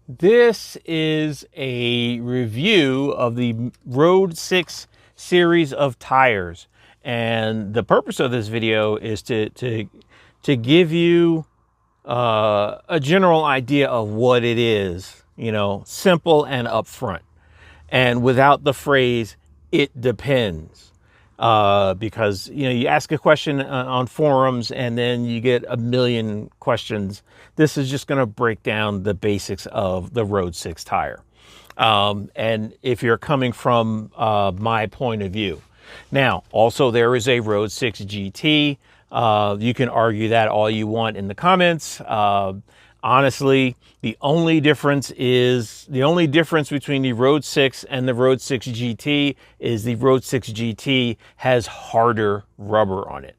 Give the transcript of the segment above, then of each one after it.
This is a review of the Road 6 series of tires. And the purpose of this video is to give you a general idea of what it is, simple and upfront. And without the phrase, it depends. Because you ask a question on forums and then you get a million questions. This is just going to break down the basics of the Road 6 tire. And if you're coming from my point of view. Now, also there is a Road 6 GT. You can argue that all you want in the comments. Honestly, the only difference between the Road 6 and the Road 6 GT is the Road 6 GT has harder rubber on it.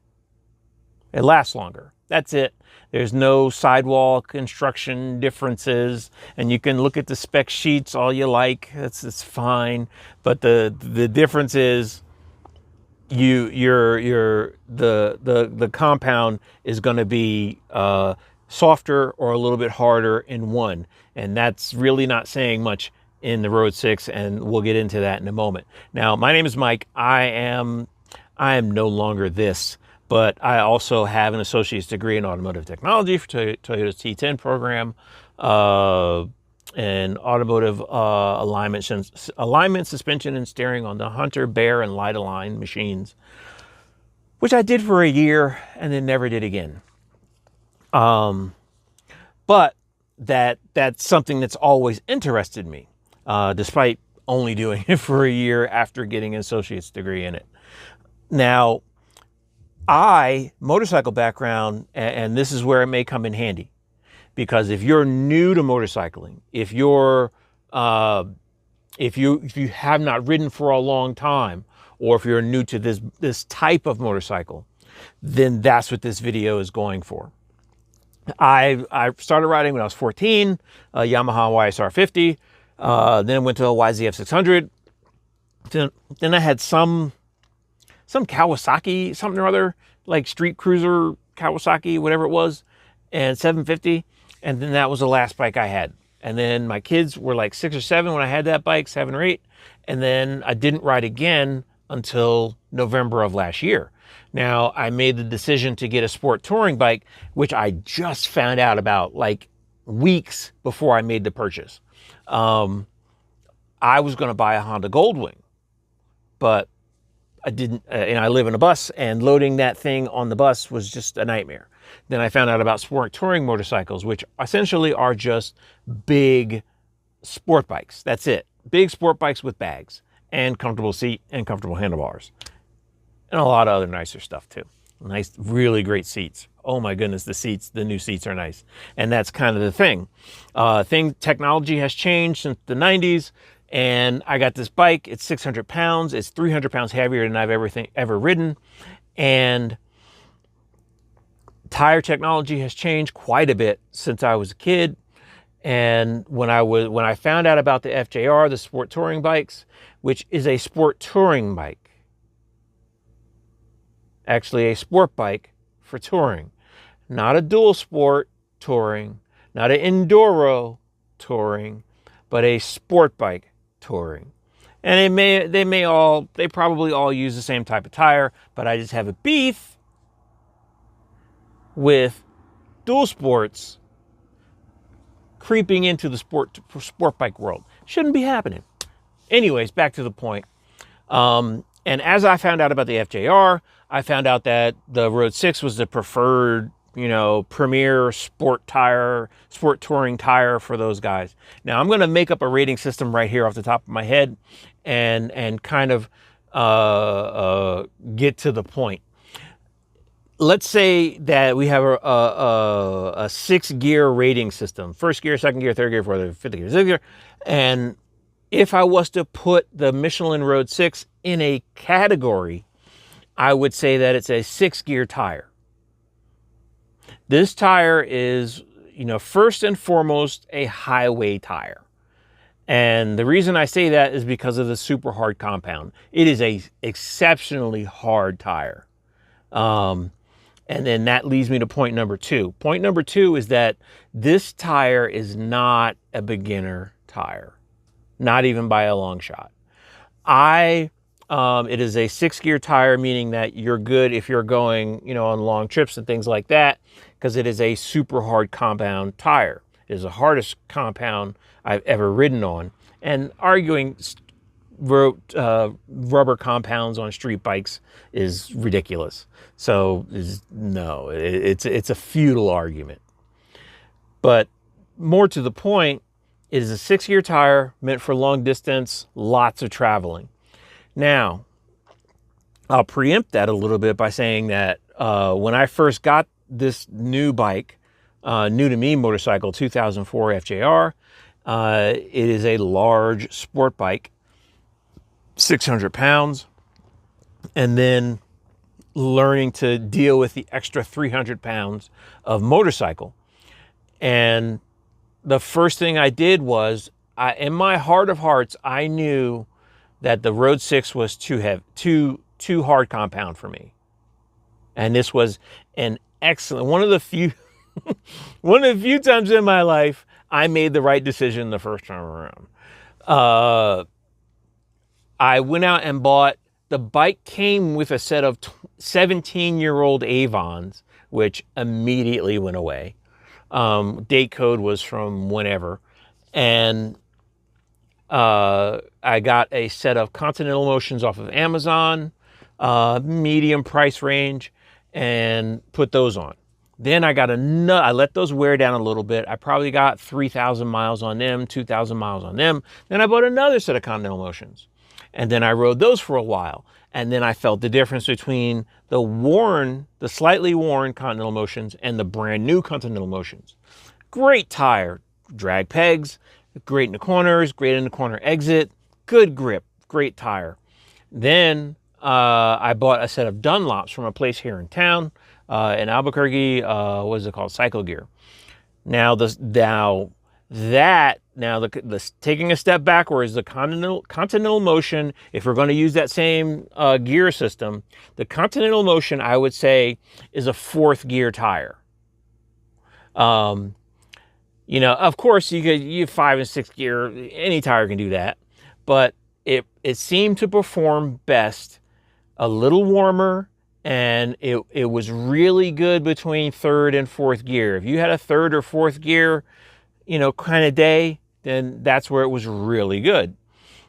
It lasts longer. That's it. There's no sidewall construction differences, and you can look at the spec sheets all you like. It's fine, but the difference is the compound is going to be softer or a little bit harder in one, and that's really not saying much in the Road 6, and we'll get into that in a moment. Now, my name is Mike. I am no longer this, but I also have an associate's degree in automotive technology for Toyota's T10 program, and automotive alignment, suspension, and steering on the Hunter, Bear, and Light Align machines, which I did for a year and then never did again. But that's something that's always interested me, despite only doing it for a year after getting an associate's degree in it. Now, motorcycle background, and this is where it may come in handy, because if you're new to motorcycling, if you have not ridden for a long time, or if you're new to this type of motorcycle, then that's what this video is going for. I started riding when I was 14, a Yamaha YSR 50, then went to a YZF 600. Then I had some Kawasaki, something or other, like street cruiser Kawasaki, whatever it was, and 750. And then that was the last bike I had. And then my kids were like 6 or 7 when I had that bike, 7 or 8. And then I didn't ride again until November of last year. Now, I made the decision to get a sport touring bike, which I just found out about like weeks before I made the purchase. I was going to buy a Honda Goldwing, but I didn't, and I live in a bus, and loading that thing on the bus was just a nightmare. Then I found out about sport touring motorcycles, which essentially are just big sport bikes. That's it. Big sport bikes with bags and comfortable seat and comfortable handlebars. And a lot of other nicer stuff too. Nice, really great seats. Oh my goodness, the new seats are nice. And that's kind of the thing. Technology has changed since the 90s. And I got this bike. It's 600 pounds. It's 300 pounds heavier than I've ever ridden. And tire technology has changed quite a bit since I was a kid. And when I found out about the FJR, the sport touring bikes, which is a sport touring bike, actually a sport bike for touring, not a dual sport touring, not an enduro touring, but a sport bike touring. And they probably all use the same type of tire, but I just have a beef with dual sports creeping into the sport bike world. Shouldn't be happening. Anyways, back to the point. And as I found out about the FJR, I found out that the Road 6 was the preferred, premier sport touring tire for those guys. Now, I'm going to make up a rating system right here off the top of my head and kind of get to the point. Let's say that we have a 6-gear rating system. First gear, second gear, third gear, fourth gear, fifth gear, sixth gear. And if I was to put the Michelin Road 6 in a category, I would say that it's a 6-gear tire. This tire is, first and foremost, a highway tire. And the reason I say that is because of the super hard compound. It is a exceptionally hard tire. And then that leads me to point number 2. Point number 2 is that this tire is not a beginner tire, not even by a long shot. It is a 6-gear tire, meaning that you're good if you're going, on long trips and things like that, because it is a super hard compound tire. It is the hardest compound I've ever ridden on. And arguing rubber compounds on street bikes is ridiculous. So it's a futile argument. But more to the point, it is a 6-gear tire meant for long distance, lots of traveling. Now, I'll preempt that a little bit by saying that when I first got this new bike, new to me motorcycle, 2004 FJR, it is a large sport bike, 600 pounds, and then learning to deal with the extra 300 pounds of motorcycle. And the first thing I did was, in my heart of hearts, I knew that the Road 6 was too hard compound for me. And this was an excellent, one of the few times in my life I made the right decision the first time around. I went out and bought, the bike came with a set of 17-year-old Avons, which immediately went away. Date code was from whenever. And I got a set of Continental Motions off of Amazon, medium price range, and put those on. Then I let those wear down a little bit. I probably got 3,000 miles on them, 2,000 miles on them. Then I bought another set of Continental Motions. And then I rode those for a while. And then I felt the difference between the slightly worn Continental Motions and the brand new Continental Motions. Great tire, drag pegs, great in the corners, great in the corner exit, good grip, great tire. Then I bought a set of Dunlops from a place here in town, in Albuquerque. What is it called? Cycle Gear. Taking a step backwards, the Continental Motion, if we're going to use that same gear system, the Continental Motion, I would say, is a 4th gear tire. Of course, you 5 and 6 gear, any tire can do that, but it seemed to perform best a little warmer, and it was really good between 3rd and 4th gear. If you had a 3rd or 4th gear, kind of day, then that's where it was really good.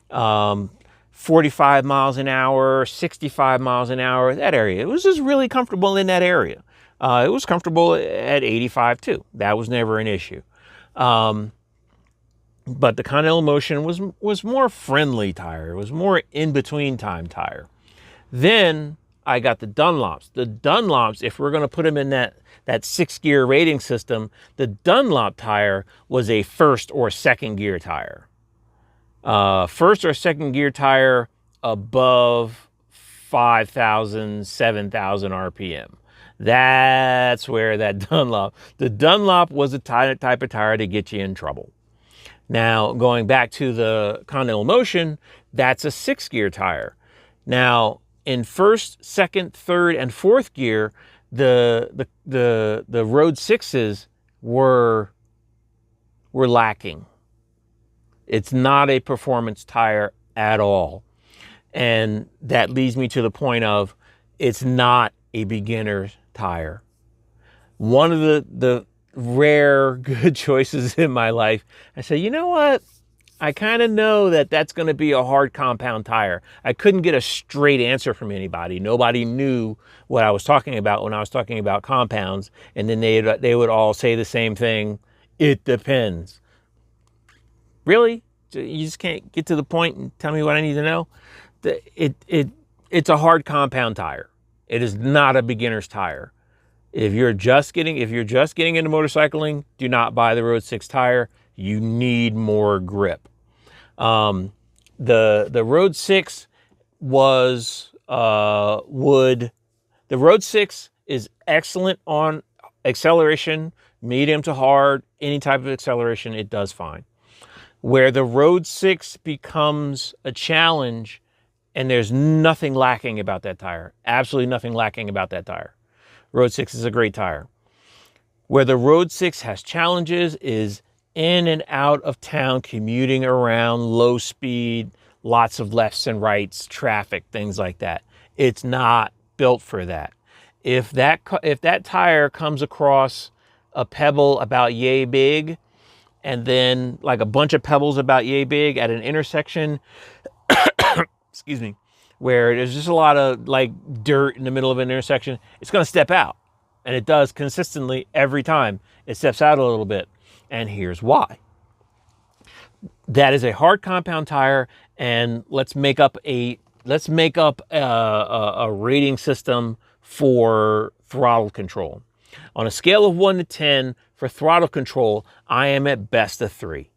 45 miles an hour, 65 miles an hour, that area. It was just really comfortable in that area. It was comfortable at 85 too. That was never an issue. But the Continental Motion was more friendly tire. It was more in-between time tire. Then I got the Dunlops. The Dunlops, if we're going to put them in that 6-gear rating system, the Dunlop tire was a 1st or 2nd gear tire. 1st or 2nd gear tire above 5,000, 7,000 RPM. That's where that the Dunlop was the type of tire to get you in trouble. Now, going back to the Continental Motion, that's a 6-gear tire. Now, in 1st, 2nd, 3rd, and 4th gear, the Road 6s were lacking. It's not a performance tire at all. And that leads me to the point of, it's not a beginner's tire. One of the rare good choices in my life, I said, you know what? I kind of know that that's going to be a hard compound tire. I couldn't get a straight answer from anybody. Nobody knew what I was talking about when I was talking about compounds. And then they would all say the same thing. It depends. Really? You just can't get to the point and tell me what I need to know? It's a hard compound tire. It is not a beginner's tire. If you're just getting into motorcycling, do not buy the Road 6 tire. You need more grip. The Road 6 was wood. The Road 6 is excellent on acceleration, medium to hard, any type of acceleration, it does fine. Where the Road 6 becomes a challenge, and there's nothing lacking about that tire, absolutely nothing lacking about that tire. Road 6 is a great tire. Where the Road 6 has challenges is in and out of town, commuting around, low speed, lots of lefts and rights, traffic, things like that. It's not built for that. If that tire comes across a pebble about yay big, and then like a bunch of pebbles about yay big at an intersection, excuse me, where there's just a lot of like dirt in the middle of an intersection, it's going to step out. And it does consistently every time. It steps out a little bit. And here's why. That is a hard compound tire, and let's make up a rating system for throttle control. On a scale of 1 to 10 for throttle control, I am at best a 3.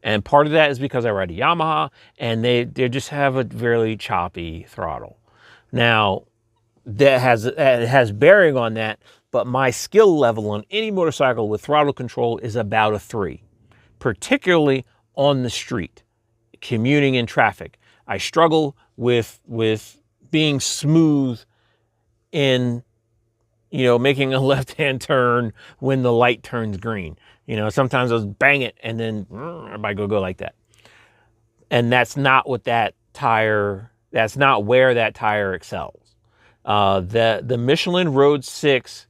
And part of that is because I ride a Yamaha, and they just have a very choppy throttle. Now, that has bearing on that, but my skill level on any motorcycle with throttle control is about a 3, particularly on the street, commuting in traffic. I struggle with being smooth in, making a left-hand turn when the light turns green. Sometimes I'll bang it and then I might go like that. And that's not what that's not where that tire excels. The Michelin Road 6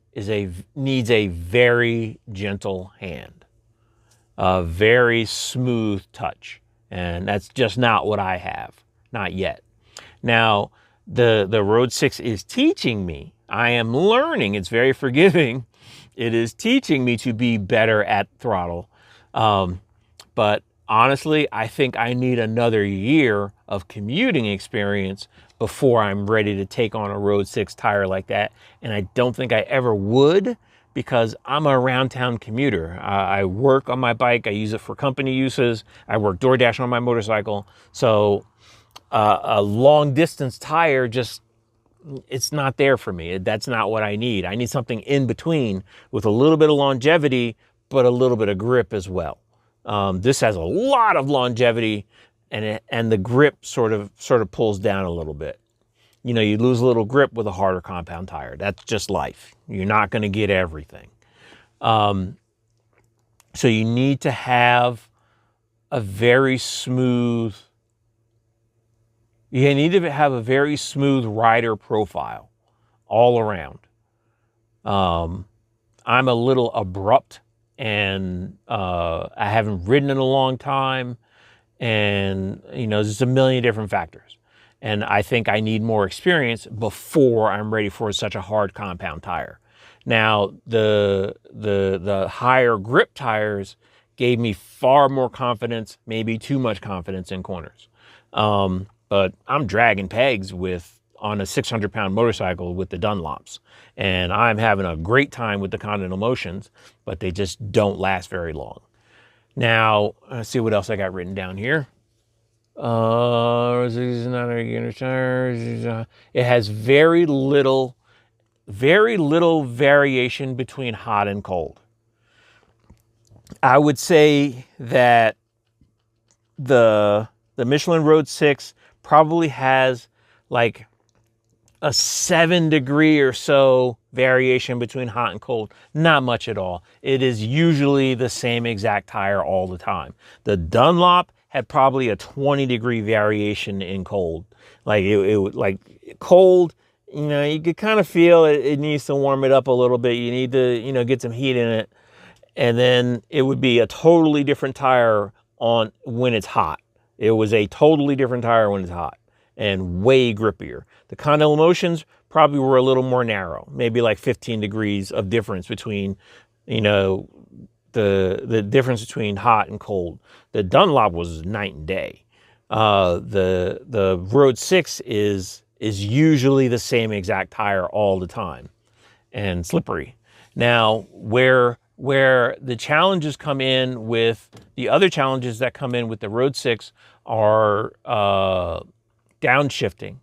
needs a very gentle hand, a very smooth touch. And that's just not what I have, not yet. Now, the Road 6 is teaching me. I am learning. It's very forgiving. It is teaching me to be better at throttle. But honestly, I think I need another year of commuting experience before I'm ready to take on a Road 6 tire like that. And I don't think I ever would, because I'm a around town commuter. I work on my bike. I use it for company uses. I work DoorDash on my motorcycle. So a long distance tire it's not there for me. That's not what I need. I need something in between with a little bit of longevity, but a little bit of grip as well. This has a lot of longevity, and the grip sort of pulls down a little bit. You lose a little grip with a harder compound tire. That's just life. You're not going to get everything. So you need to have a very smooth rider profile all around. I'm a little abrupt, and I haven't ridden in a long time, and there's a million different factors. And I think I need more experience before I'm ready for such a hard compound tire. Now, the higher grip tires gave me far more confidence, maybe too much confidence in corners. But I'm dragging pegs on a 600-pound motorcycle with the Dunlops, and I'm having a great time with the Continental Motions, but they just don't last very long. Now, let's see what else I got written down here. It has very little variation between hot and cold. I would say that the Michelin Road 6 probably has like a 7-degree or so variation between hot and cold. Not much at all. It is usually the same exact tire all the time. The Dunlop had probably a 20-degree variation in cold. Like like cold, you could kind of feel it needs to warm it up a little bit. You need to, get some heat in it. And then it would be a totally different tire when it's hot. It was a totally different tire when it's hot and way grippier. The Continental Motions probably were a little more narrow, maybe like 15 degrees of difference between, the difference between hot and cold. The Dunlop was night and day. The Road 6 is usually the same exact tire all the time and slippery. Now, where the challenges come in with the other challenges that come in with the Road 6 are downshifting.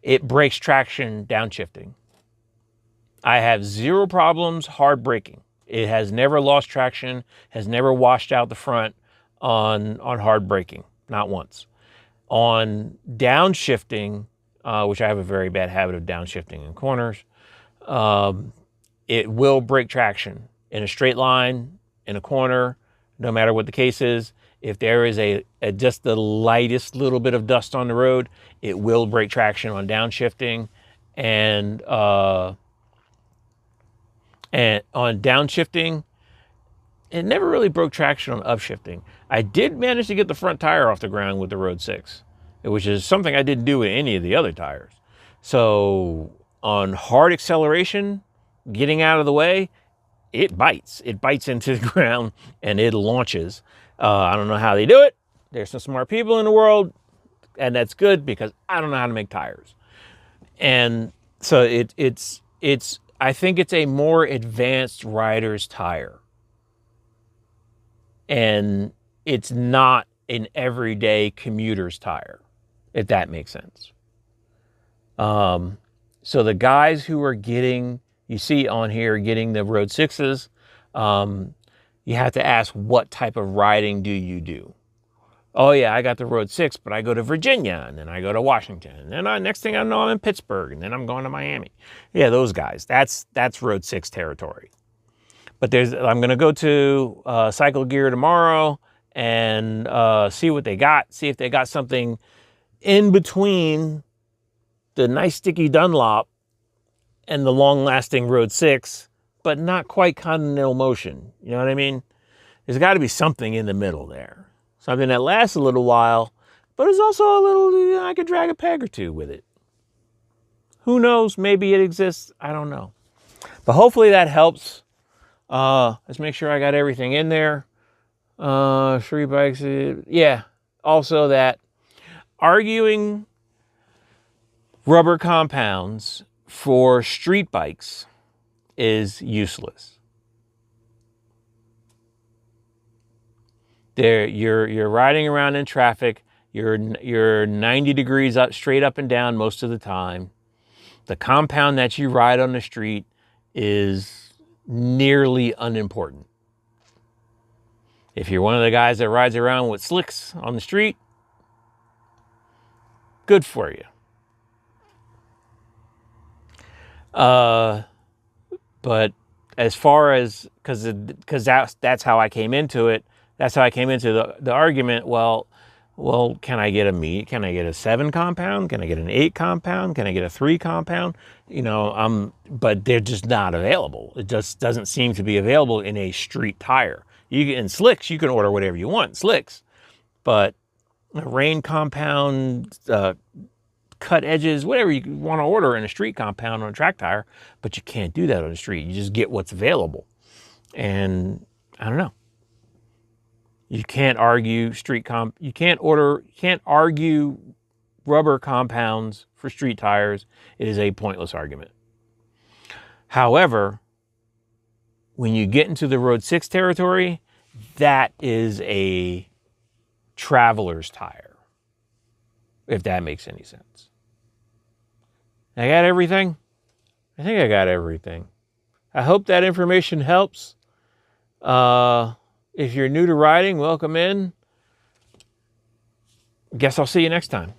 It breaks traction downshifting. I have zero problems hard braking. It has never lost traction, has never washed out the front on hard braking, not once. On downshifting, which I have a very bad habit of downshifting in corners, it will break traction in a straight line, in a corner, no matter what the case is. If there is a just the lightest little bit of dust on the road, it will break traction on downshifting, and on downshifting, it never really broke traction on upshifting. I did manage to get the front tire off the ground with the Road 6, which is something I didn't do with any of the other tires. So on hard acceleration, getting out of the way, it bites. It bites into the ground and it launches. I don't know how they do it. There's some smart people in the world, and that's good because I don't know how to make tires. And so it's I think it's a more advanced rider's tire. And it's not an everyday commuter's tire, if that makes sense. So the guys who are getting, you see on here, getting the Road 6s, you have to ask, what type of riding do you do? Oh yeah, I got the Road 6, but I go to Virginia, and then I go to Washington, and then next thing I know, I'm in Pittsburgh, and then I'm going to Miami. Yeah, those guys, that's Road 6 territory. But I'm going to go to Cycle Gear tomorrow and see what they got, see if they got something in between the nice sticky Dunlop and the long-lasting Road 6, but not quite Continental Motion. You know what I mean? There's got to be something in the middle there. Something that lasts a little while, but is also a little, I could drag a peg or two with it. Who knows? Maybe it exists. I don't know. But hopefully that helps. Let's make sure I got everything in there. Street bikes. Yeah. Also that arguing rubber compounds for street bikes is useless. You're riding around in traffic. You're 90 degrees up, straight up and down most of the time. The compound that you ride on the street is nearly unimportant. If you're one of the guys that rides around with slicks on the street, good for you. But as far as, because that's how I came into it. That's how I came into the argument. Well, can I get can I get a 7 compound? Can I get an 8 compound? Can I get a 3 compound? You know, but they're just not available. It just doesn't seem to be available in a street tire. In slicks, you can order whatever you want, slicks. But a rain compound, cut edges, whatever you want to order in a street compound on a track tire, but you can't do that on the street. You just get what's available. And I don't know. You can't argue you can't argue rubber compounds for street tires. It is a pointless argument. However, when you get into the Road 6 territory, that is a traveler's tire, if that makes any sense. I got everything? I think I got everything. I hope that information helps. If you're new to riding, welcome in. Guess I'll see you next time.